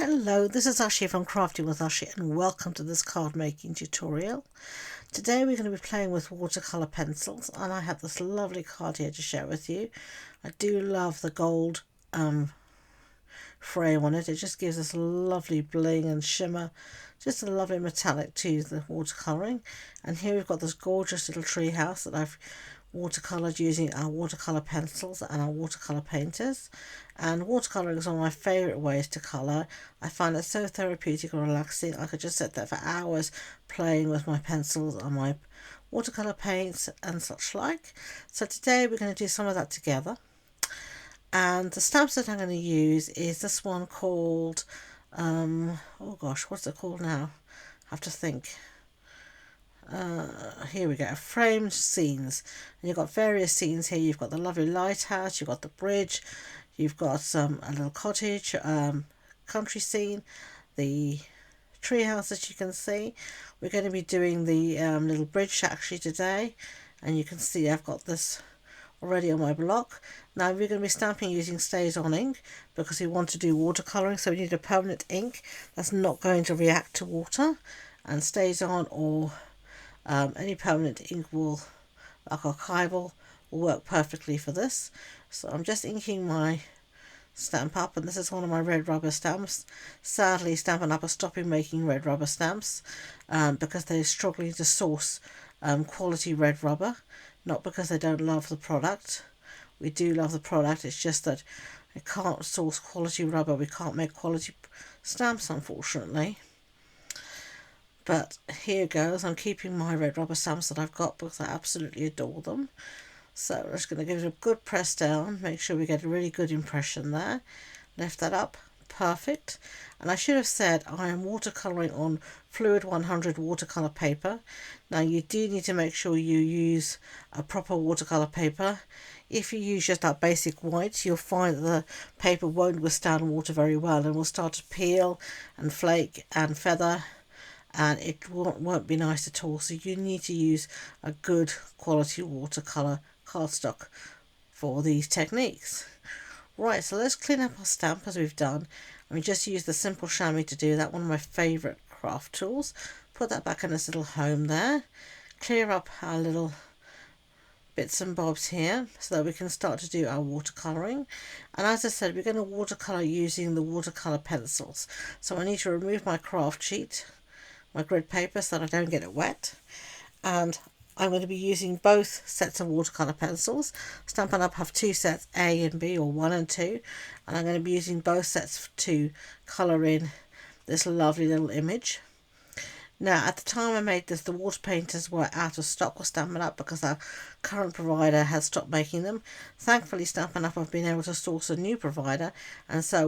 Hello, this is Ashee from Crafting with Ashee and welcome to this card making tutorial. Today we're going to be playing with watercolour pencils and I have this lovely card here to share with you. I do love the gold frame on it. It just gives us a lovely bling and shimmer, just a lovely metallic to the watercolouring. And here we've got this gorgeous little tree house that I've watercoloured using our watercolour pencils and our watercolour painters. And watercolouring is one of my favourite ways to colour. I find it so therapeutic and relaxing. I could just sit there for hours playing with my pencils and my watercolour paints and such like. So today we're going to do some of that together. And the stamps that I'm going to use is this one called, oh gosh, what's it called now? I have to think. Here we go, framed scenes, and you've got various scenes here. You've got the lovely lighthouse, you've got the bridge, you've got a little cottage, country scene, the treehouse that you can see. We're going to be doing the little bridge actually today, and you can see I've got this already on my block. Now we're going to be stamping using Stays On ink because we want to do watercolouring, so we need a permanent ink that's not going to react to water, and Stays On or any permanent ink will, like archival, will work perfectly for this. So I'm just inking my Stamp Up, and this is one of my red rubber stamps. Sadly, Stampin Up are stopping making red rubber stamps because they're struggling to source quality red rubber, not because they don't love the product. We do love the product, it's just that we can't source quality rubber, we can't make quality stamps unfortunately. But here goes, I'm keeping my red rubber stamps that I've got because I absolutely adore them. So I'm just going to give it a good press down, make sure we get a really good impression there. Lift that up, perfect. And I should have said I am watercolouring on Fluid 100 watercolour paper. Now you do need to make sure you use a proper watercolour paper. If you use just that basic white, you'll find that the paper won't withstand water very well and will start to peel and flake and feather, and it won't be nice at all. So you need to use a good quality watercolour cardstock for these techniques. Right, so let's clean up our stamp as we've done. And we just use the simple chamois to do that, one of my favourite craft tools. Put that back in its little home there. Clear up our little bits and bobs here so that we can start to do our watercolouring. And as I said, we're going to watercolour using the watercolour pencils. So I need to remove my craft sheet, my grid paper, so that I don't get it wet. And I'm going to be using both sets of watercolour pencils. Stampin' Up have two sets, A and B, or 1 and 2, and I'm going to be using both sets to colour in this lovely little image. Now at the time I made this, the water painters were out of stock with Stampin' Up because our current provider has stopped making them. Thankfully Stampin' Up have been able to source a new provider, and so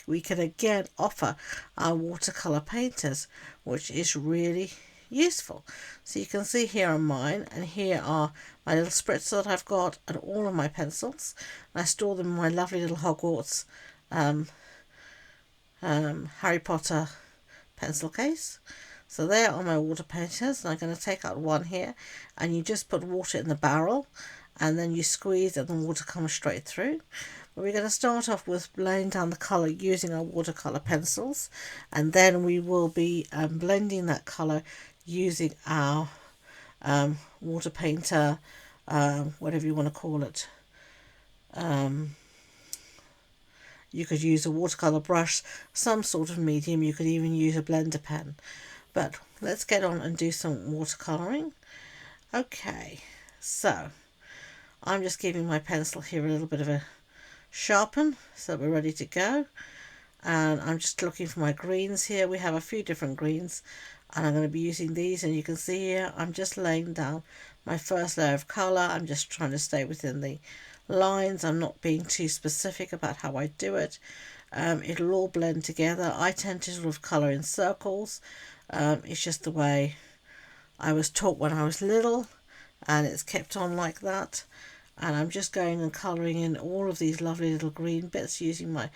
we can again offer our watercolour painters, which is really useful. So you can see here on mine, and here are my little spritz that I've got and all of my pencils. And I store them in my lovely little Hogwarts Harry Potter pencil case. So there are my water painters, and I'm going to take out one here, and you just put water in the barrel and then you squeeze and the water comes straight through. But we're going to start off with laying down the colour using our watercolour pencils, and then we will be blending that colour using our water painter, whatever you want to call it. You could use a watercolour brush, some sort of medium, you could even use a blender pen. But let's get on and do some watercolouring. Okay, so I'm just giving my pencil here a little bit of a sharpen so we're ready to go. And I'm just looking for my greens here. We have a few different greens, and I'm going to be using these, and you can see here I'm just laying down my first layer of colour. I'm just trying to stay within the lines. I'm not being too specific about how I do it. It'll all blend together. I tend to sort of colour in circles. It's just the way I was taught when I was little, and it's kept on like that. And I'm just going and colouring in all of these lovely little green bits using my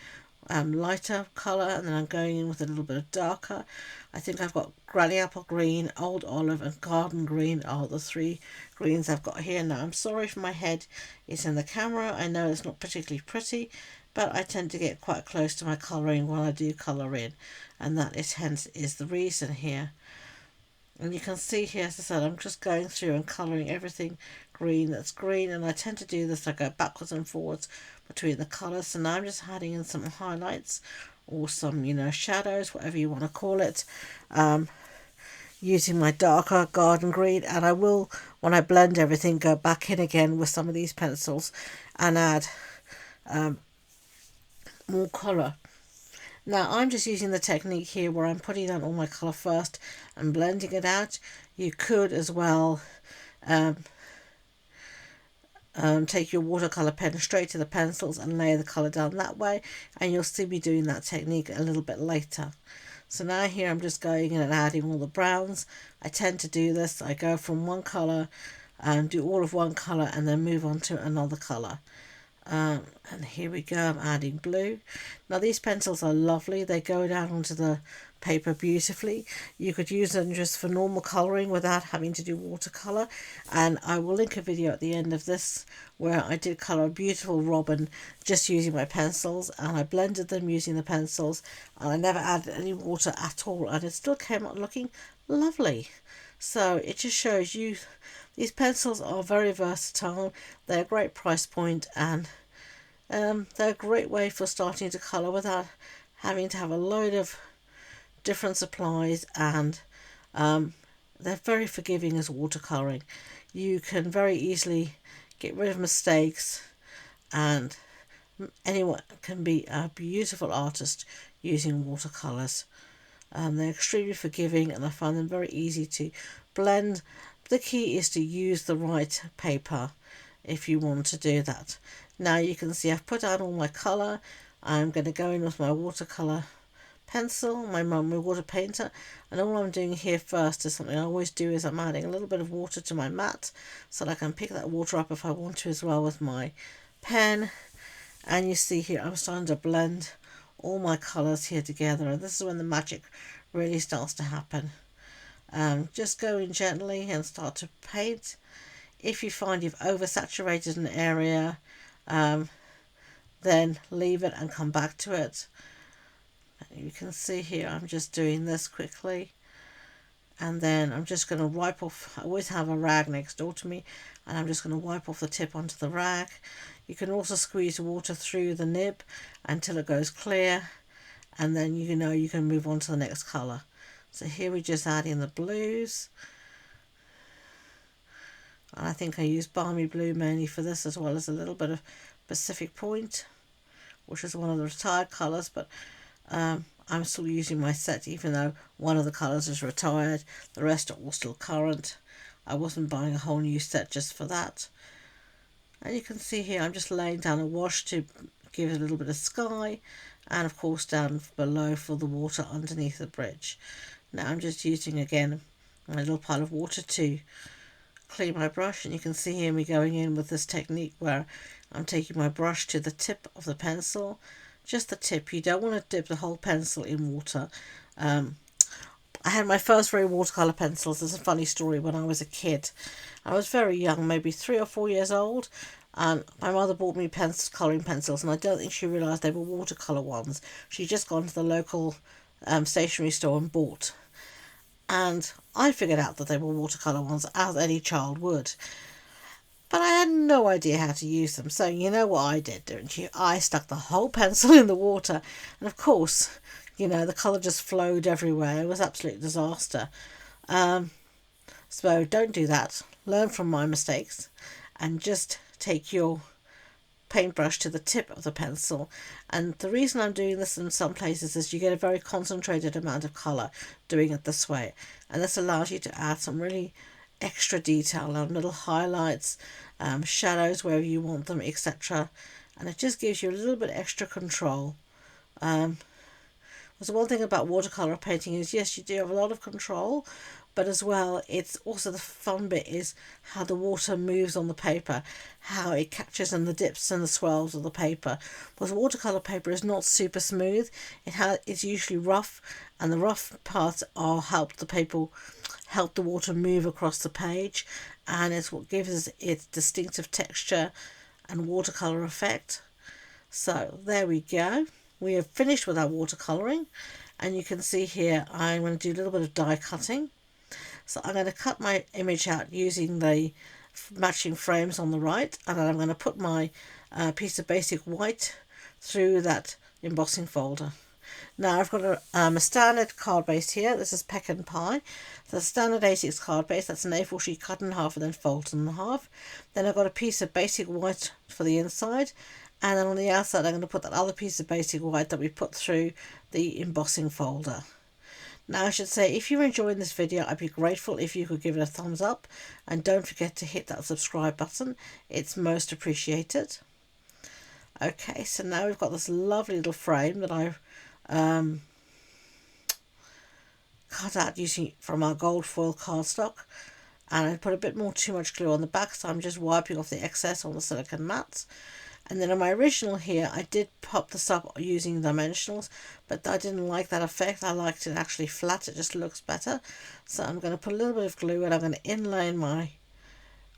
lighter colour, and then I'm going in with a little bit of darker. I think I've got Granny Apple Green, Old Olive and Garden Green are the three greens I've got here. Now I'm sorry if my head is in the camera, I know it's not particularly pretty, but I tend to get quite close to my colouring when I do colour in, and that is hence is the reason here. And you can see here, as I said, I'm just going through and colouring everything green that's green, and I tend to do this, I go backwards and forwards between the colours. So now I'm just adding in some highlights or some, shadows, whatever you want to call it, using my darker garden green. And I will, when I blend everything, go back in again with some of these pencils and add more colour. Now I'm just using the technique here where I'm putting down all my colour first and blending it out. You could as well take your watercolour pen straight to the pencils and lay the colour down that way, and you'll see me doing that technique a little bit later. So now here I'm just going in and adding all the browns. I tend to do this, I go from one colour and do all of one colour and then move on to another colour. And here we go, I'm adding blue. Now these pencils are lovely, they go down onto the paper beautifully. You could use them just for normal colouring without having to do watercolour, and I will link a video at the end of this where I did colour a beautiful robin just using my pencils, and I blended them using the pencils, and I never added any water at all, and it still came out looking lovely. So it just shows you these pencils are very versatile, they're a great price point, and they're a great way for starting to colour without having to have a load of different supplies, and they're very forgiving as watercolouring. You can very easily get rid of mistakes, and anyone can be a beautiful artist using watercolours. They're extremely forgiving, and I find them very easy to blend. The key is to use the right paper if you want to do that. Now you can see I've put out all my colour. I'm going to go in with my watercolour pencil, my water painter, and all I'm doing here first is something I always do, is I'm adding a little bit of water to my mat so that I can pick that water up if I want to as well with my pen. And you see here I'm starting to blend all my colours here together, and this is when the magic really starts to happen. Just go in gently and start to paint. If you find you've oversaturated an area, then leave it and come back to it. You can see here I'm just doing this quickly, and then I'm just going to wipe off. I always have a rag next door to me, and I'm just going to wipe off the tip onto the rag. You can also squeeze water through the nib until it goes clear, and then you can move on to the next colour. So here we're just adding the blues, and I think I use Balmy Blue mainly for this, as well as a little bit of Pacific Point, which is one of the retired colours, but I'm still using my set even though one of the colours is retired, the rest are all still current. I wasn't buying a whole new set just for that. And you can see here I'm just laying down a wash to give it a little bit of sky, and of course down below for the water underneath the bridge. Now I'm just using again my little pile of water to clean my brush, and you can see here me going in with this technique where I'm taking my brush to the tip of the pencil, just the tip. You don't want to dip the whole pencil in water. I had my first very watercolour pencils. There's a funny story. When I was a kid, I was very young, maybe 3 or 4 years old, and my mother bought me colouring pencils, and I don't think she realised they were watercolour ones. She'd just gone to the local stationery store and bought, and I figured out that they were watercolour ones, as any child would. But I had no idea how to use them. So you know what I did, don't you? I stuck the whole pencil in the water, and of course, the colour just flowed everywhere. It was an absolute disaster. So don't do that. Learn from my mistakes, and just take your paintbrush to the tip of the pencil. And the reason I'm doing this in some places is you get a very concentrated amount of colour doing it this way, and this allows you to add some really extra detail and little highlights, shadows wherever you want them, etc. And it just gives you a little bit extra control. The one thing about watercolour painting is, yes, you do have a lot of control, but as well, it's also the fun bit is how the water moves on the paper, how it catches in the dips and the swells of the paper. Because watercolour paper is not super smooth. It's usually rough, and the rough parts help the water move across the page, and it's what gives its distinctive texture and watercolour effect. So there we go. We have finished with our watercolouring, and you can see here I'm going to do a little bit of die cutting. So I'm going to cut my image out using the matching frames on the right, and then I'm going to put my piece of basic white through that embossing folder. Now I've got a standard card base here. This is Peck and Pie. So standard A6 card base, that's an A4 sheet cut in half and then folded in half. Then I've got a piece of basic white for the inside, and then on the outside I'm going to put that other piece of basic white that we put through the embossing folder. Now I should say, if you're enjoying this video, I'd be grateful if you could give it a thumbs up, and don't forget to hit that subscribe button. It's most appreciated. Okay, so now we've got this lovely little frame that I've cut out using from our gold foil cardstock, and I put a bit more too much glue on the back, so I'm just wiping off the excess on the silicone mats. And then on my original here, I did pop this up using dimensionals, but I didn't like that effect. I liked it actually flat. It just looks better. So I'm going to put a little bit of glue, and I'm going to inlay my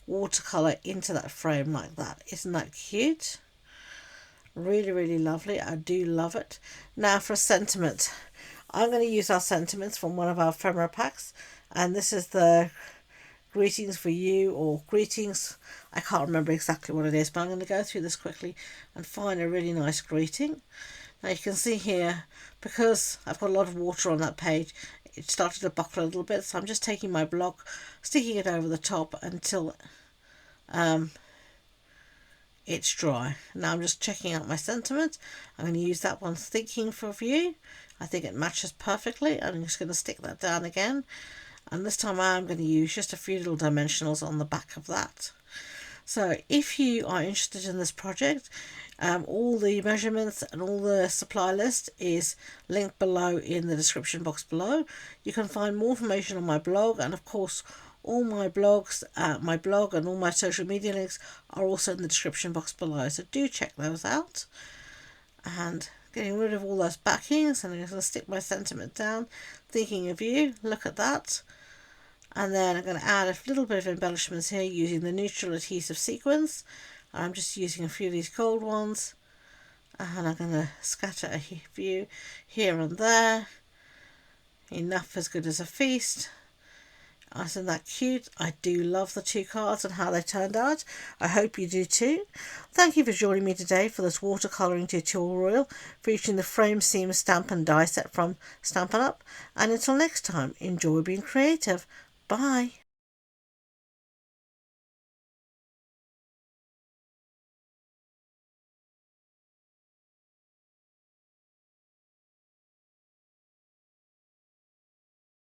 watercolour into that frame like that. Isn't that cute? Really, really lovely. I do love it. Now for a sentiment. I'm going to use our sentiments from one of our ephemera packs, and this is the greetings for you, or greetings, I can't remember exactly what it is, but I'm going to go through this quickly and find a really nice greeting. Now you can see here, because I've got a lot of water on that page, it started to buckle a little bit, so I'm just taking my block, sticking it over the top until it's dry. Now I'm just checking out my sentiment. I'm going to use that one, thinking for you. I think it matches perfectly. I'm just going to stick that down again, and this time I'm going to use just a few little dimensionals on the back of that. So if you are interested in this project, all the measurements and all the supply list is linked below in the description box below. You can find more information on my blog, and of course all my blogs, my blog and all my social media links are also in the description box below, so do check those out. And getting rid of all those backings, and I'm going to stick my sentiment down, thinking of you. Look at that. And then I'm going to add a little bit of embellishments here using the neutral adhesive sequins. I'm just using a few of these gold ones, and I'm going to scatter a few here and there. Enough as good as a feast. Isn't that cute? I do love the two cards and how they turned out. I hope you do too. Thank you for joining me today for this watercolouring tutorial featuring the frame, seam, stamp and die set from Stampin' Up. And until next time, enjoy being creative. Bye.